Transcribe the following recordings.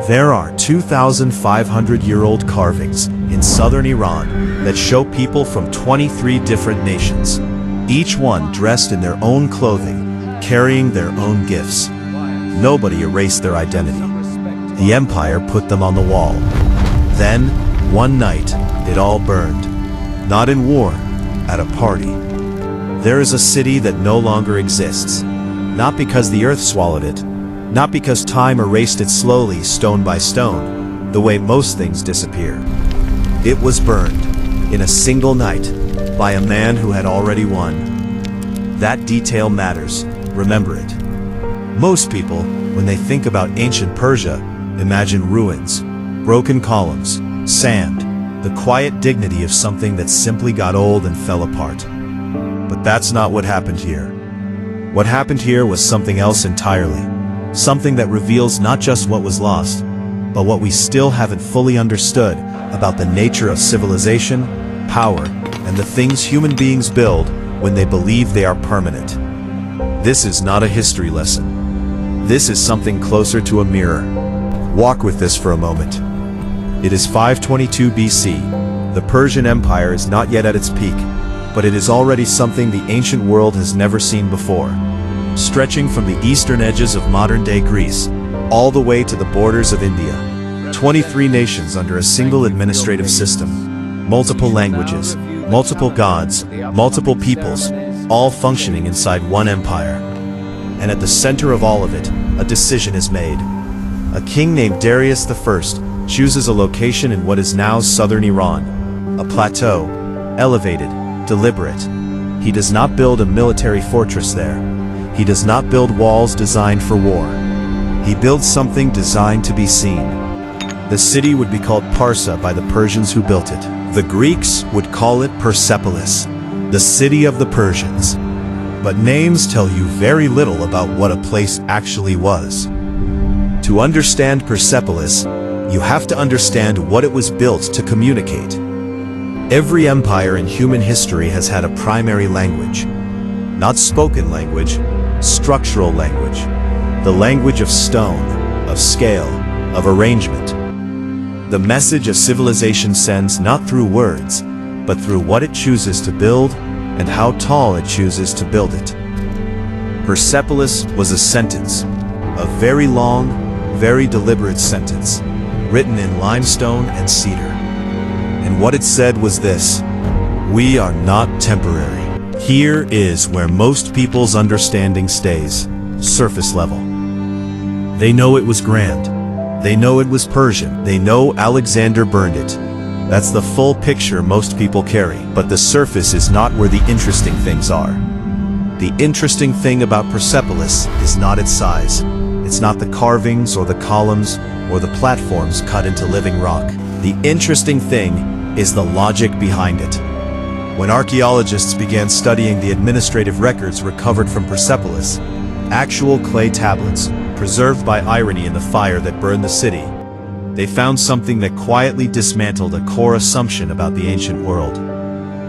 There are 2,500-year-old carvings in southern Iran that show people from 23 different nations, each one dressed in their own clothing, carrying their own gifts. Nobody erased their identity. The empire put them on the wall. Then, one night, it all burned. Not in war, at a party. There is a city that no longer exists. Not because the earth swallowed it, not because time erased it slowly, stone by stone, the way most things disappear. It was burned, in a single night, by a man who had already won. That detail matters, remember it. Most people, when they think about ancient Persia, imagine ruins, broken columns, sand, the quiet dignity of something that simply got old and fell apart. But that's not what happened here. What happened here was something else entirely. Something that reveals not just what was lost, but what we still haven't fully understood about the nature of civilization, power, and the things human beings build when they believe they are permanent. This is not a history lesson. This is something closer to a mirror. Walk with this for a moment. It is 522 BC. The Persian Empire is not yet at its peak, but it is already something the ancient world has never seen before. Stretching from the eastern edges of modern-day Greece, all the way to the borders of India. 23 nations under a single administrative system. Multiple languages, multiple gods, multiple peoples, all functioning inside one empire. And at the center of all of it, a decision is made. A king named Darius I chooses a location in what is now southern Iran. A plateau, elevated, deliberate. He does not build a military fortress there. He does not build walls designed for war. He builds something designed to be seen. The city would be called Parsa by the Persians who built it. The Greeks would call it Persepolis, the city of the Persians. But names tell you very little about what a place actually was. To understand Persepolis, you have to understand what it was built to communicate. Every empire in human history has had a primary language. Not spoken language, structural language. The language of stone, of scale, of arrangement. The message a civilization sends not through words, but through what it chooses to build and how tall it chooses to build it. Persepolis was a sentence, a very long, very deliberate sentence, written in limestone and cedar. And what it said was this: we are not temporary. Here is where most people's understanding stays, surface level. They know it was grand. They know it was Persian. They know Alexander burned it. That's the full picture most people carry. But the surface is not where the interesting things are. The interesting thing about Persepolis is not its size. It's not the carvings or the columns or the platforms cut into living rock. The interesting thing is the logic behind it. When archaeologists began studying the administrative records recovered from Persepolis, actual clay tablets, preserved by irony in the fire that burned the city, they found something that quietly dismantled a core assumption about the ancient world.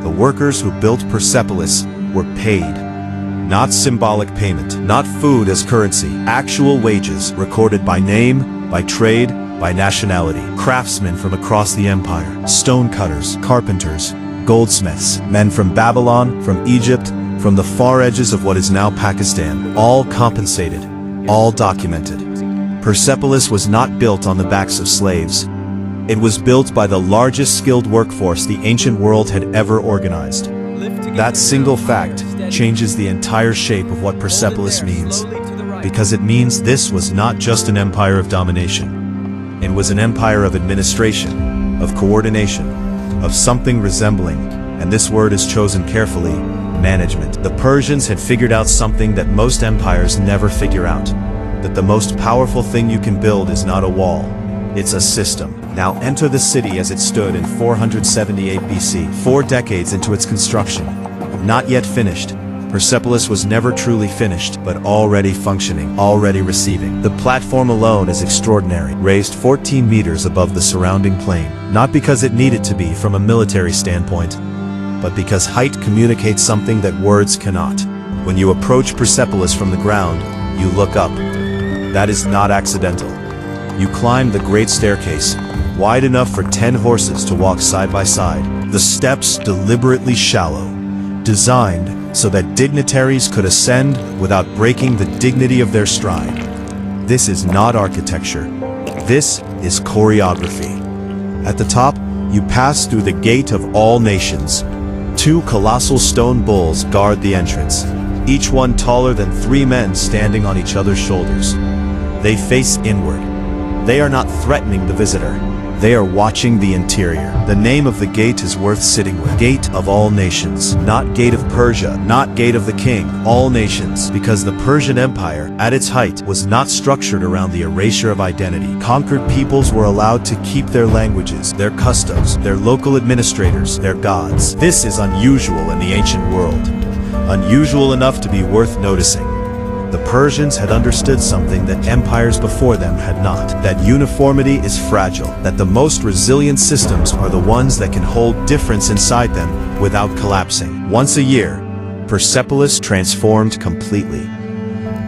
The workers who built Persepolis were paid. Not symbolic payment, not food as currency, actual wages recorded by name, by trade, by nationality. Craftsmen from across the empire, stonecutters, carpenters, goldsmiths, men from Babylon, from Egypt, from the far edges of what is now Pakistan, all compensated, all documented. Persepolis was not built on the backs of slaves. It was built by the largest skilled workforce the ancient world had ever organized. That single fact changes the entire shape of what Persepolis means, because it means this was not just an empire of domination. It was an empire of administration, of coordination, of something resembling, and this word is chosen carefully, management. The Persians had figured out something that most empires never figure out, that the most powerful thing you can build is not a wall, it's a system. Now enter the city as it stood in 478 BC, 4 decades into its construction. Not yet finished. Persepolis was never truly finished, but already functioning, already receiving. The platform alone is extraordinary, raised 14 meters above the surrounding plain, not because it needed to be from a military standpoint, but because height communicates something that words cannot. When you approach Persepolis from the ground, you look up. That is not accidental. You climb the great staircase, wide enough for 10 horses to walk side by side. The steps deliberately shallow, designed so that dignitaries could ascend without breaking the dignity of their stride. This is not architecture. This is choreography. At the top, you pass through the Gate of All Nations. 2 colossal stone bulls guard the entrance, each one taller than 3 men standing on each other's shoulders. They face inward. They are not threatening the visitor. They are watching the interior. The name of the gate is worth sitting with. Gate of All Nations. Not Gate of Persia, not Gate of the King. All Nations. Because the Persian Empire, at its height, was not structured around the erasure of identity. Conquered peoples were allowed to keep their languages, their customs, their local administrators, their gods. This is unusual in the ancient world. Unusual enough to be worth noticing. The Persians had understood something that empires before them had not. That uniformity is fragile, that the most resilient systems are the ones that can hold difference inside them without collapsing. Once a year, Persepolis transformed completely.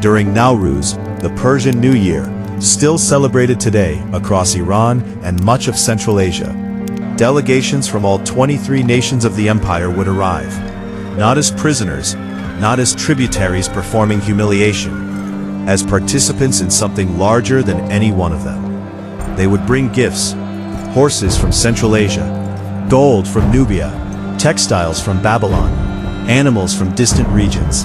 During Nowruz, the Persian New Year, still celebrated today across Iran and much of Central Asia, delegations from all 23 nations of the empire would arrive, not as prisoners, not as tributaries performing humiliation, as participants in something larger than any one of them. They would bring gifts: horses from Central Asia, gold from Nubia, textiles from Babylon, animals from distant regions.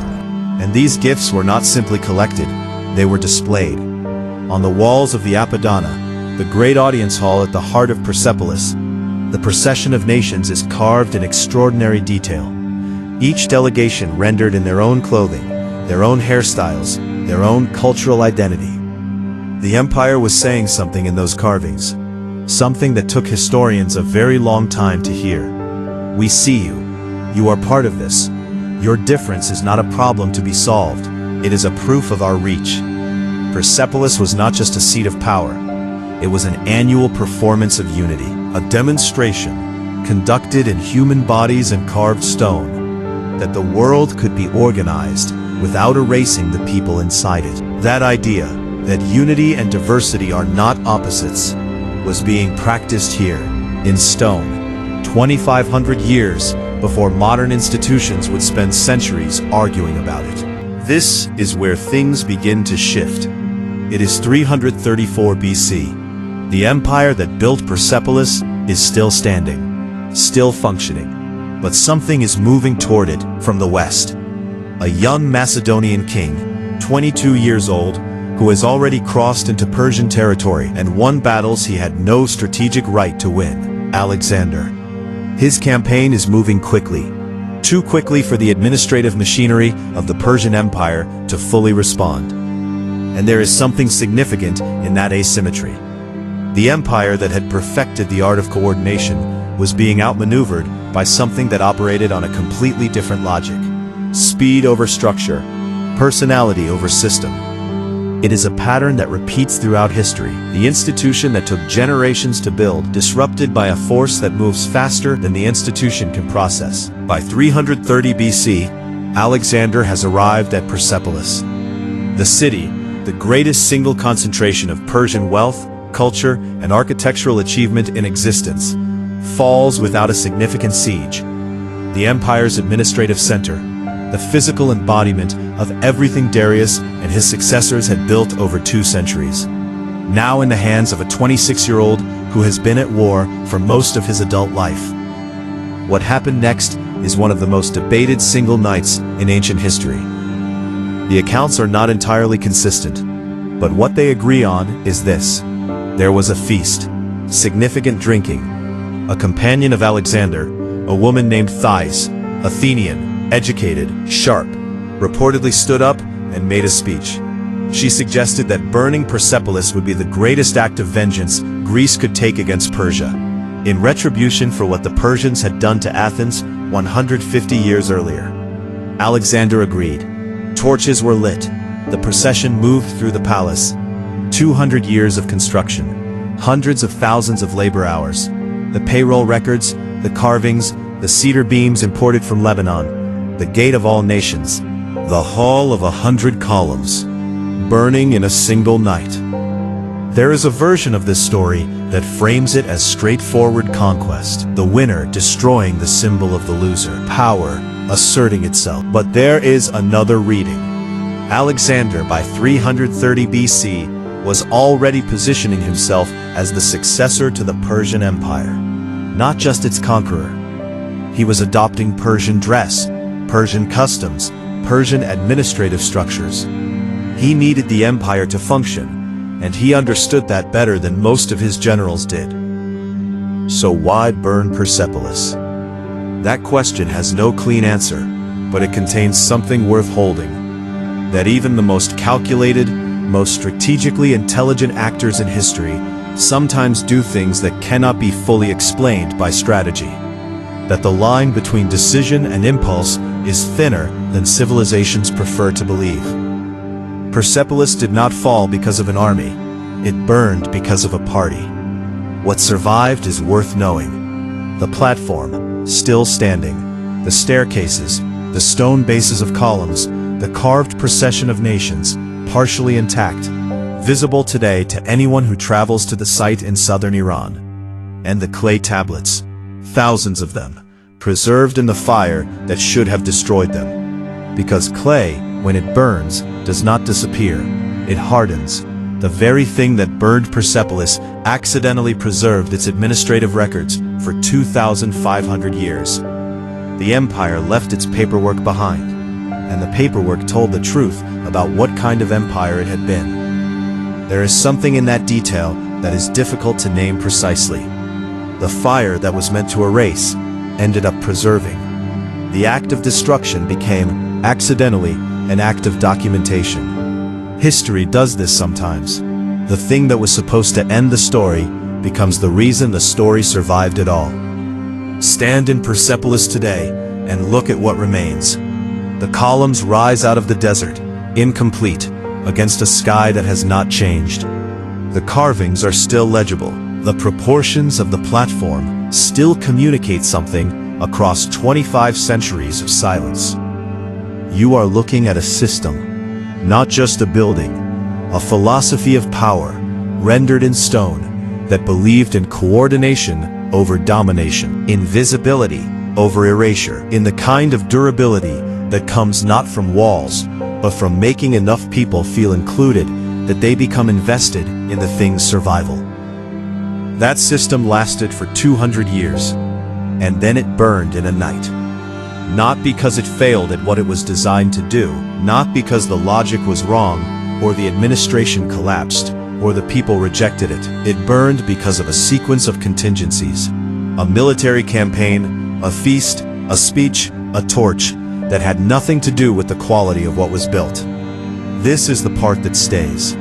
And these gifts were not simply collected, they were displayed. On the walls of the Apadana, the great audience hall at the heart of Persepolis, the procession of nations is carved in extraordinary detail. Each delegation rendered in their own clothing, their own hairstyles, their own cultural identity. The empire was saying something in those carvings, something that took historians a very long time to hear. We see you. You are part of this. Your difference is not a problem to be solved. It is a proof of our reach. Persepolis was not just a seat of power. It was an annual performance of unity, a demonstration conducted in human bodies and carved stone, that the world could be organized without erasing the people inside it. That idea, that unity and diversity are not opposites, was being practiced here, in stone, 2,500 years before modern institutions would spend centuries arguing about it. This is where things begin to shift. It is 334 BC. The empire that built Persepolis is still standing, still functioning. But something is moving toward it from the west. A young Macedonian king, 22 years old, who has already crossed into Persian territory and won battles he had no strategic right to win, Alexander. His campaign is moving quickly, too quickly for the administrative machinery of the Persian Empire to fully respond. And there is something significant in that asymmetry. The empire that had perfected the art of coordination was being outmaneuvered by something that operated on a completely different logic. Speed over structure, personality over system. It is a pattern that repeats throughout history. The institution that took generations to build, disrupted by a force that moves faster than the institution can process. By 330 BC, Alexander has arrived at Persepolis. The city, the greatest single concentration of Persian wealth, culture, and architectural achievement in existence, falls without a significant siege. The empire's administrative center, the physical embodiment of everything Darius and his successors had built over 2 centuries, now in the hands of a 26-year-old who has been at war for most of his adult life. What happened next is one of the most debated single nights in ancient history. The accounts are not entirely consistent, but what they agree on is this: there was a feast, significant drinking. A companion of Alexander, a woman named Thais, Athenian, educated, sharp, reportedly stood up and made a speech. She suggested that burning Persepolis would be the greatest act of vengeance Greece could take against Persia, in retribution for what the Persians had done to Athens 150 years earlier. Alexander agreed. Torches were lit. The procession moved through the palace. 200 years of construction, hundreds of thousands of labor hours. The payroll records, the carvings, the cedar beams imported from Lebanon, the Gate of All Nations, the Hall of 100 Columns, burning in a single night. There is a version of this story that frames it as straightforward conquest, the winner destroying the symbol of the loser, power asserting itself. But there is another reading. Alexander, by 330 BC, was already positioning himself as the successor to the Persian Empire, not just its conqueror. He was adopting Persian dress, Persian customs, Persian administrative structures. He needed the empire to function, and he understood that better than most of his generals did. So why burn Persepolis? That question has no clean answer, but it contains something worth holding. That even the most calculated, most strategically intelligent actors in history sometimes do things that cannot be fully explained by strategy. That the line between decision and impulse is thinner than civilizations prefer to believe. Persepolis did not fall because of an army. It burned because of a party. What survived is worth knowing. The platform, still standing, the staircases, the stone bases of columns, the carved procession of nations, partially intact, visible today to anyone who travels to the site in southern Iran. And the clay tablets, thousands of them, preserved in the fire that should have destroyed them. Because clay, when it burns, does not disappear, it hardens. The very thing that burned Persepolis accidentally preserved its administrative records for 2,500 years. The empire left its paperwork behind, and the paperwork told the truth about what kind of empire it had been. There is something in that detail that is difficult to name precisely. The fire that was meant to erase ended up preserving. The act of destruction became, accidentally, an act of documentation. History does this sometimes. The thing that was supposed to end the story becomes the reason the story survived at all. Stand in Persepolis today and look at what remains. The columns rise out of the desert, incomplete, against a sky that has not changed. The carvings are still legible. The proportions of the platform still communicate something across 25 centuries of silence. You are looking at a system, not just a building, a philosophy of power, rendered in stone, that believed in coordination over domination, invisibility over erasure, in the kind of durability that comes not from walls, but from making enough people feel included that they become invested in the thing's survival. That system lasted for 200 years, and then it burned in a night. Not because it failed at what it was designed to do, not because the logic was wrong, or the administration collapsed, or the people rejected it. It burned because of a sequence of contingencies. A military campaign, a feast, a speech, a torch, that had nothing to do with the quality of what was built. This is the part that stays.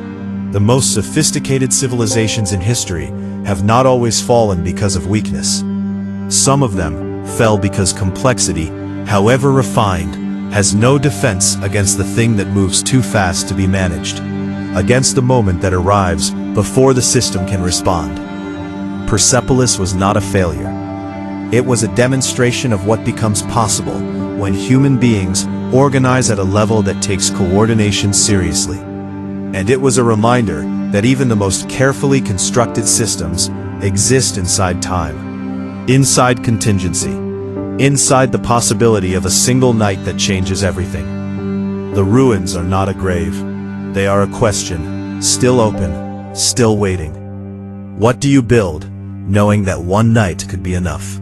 The most sophisticated civilizations in history have not always fallen because of weakness. Some of them fell because complexity, however refined, has no defense against the thing that moves too fast to be managed, against the moment that arrives before the system can respond. Persepolis was not a failure. It was a demonstration of what becomes possible when human beings organize at a level that takes coordination seriously. And it was a reminder that even the most carefully constructed systems exist inside time, inside contingency, inside the possibility of a single night that changes everything. The ruins are not a grave. They are a question, still open, still waiting. What do you build, knowing that one night could be enough?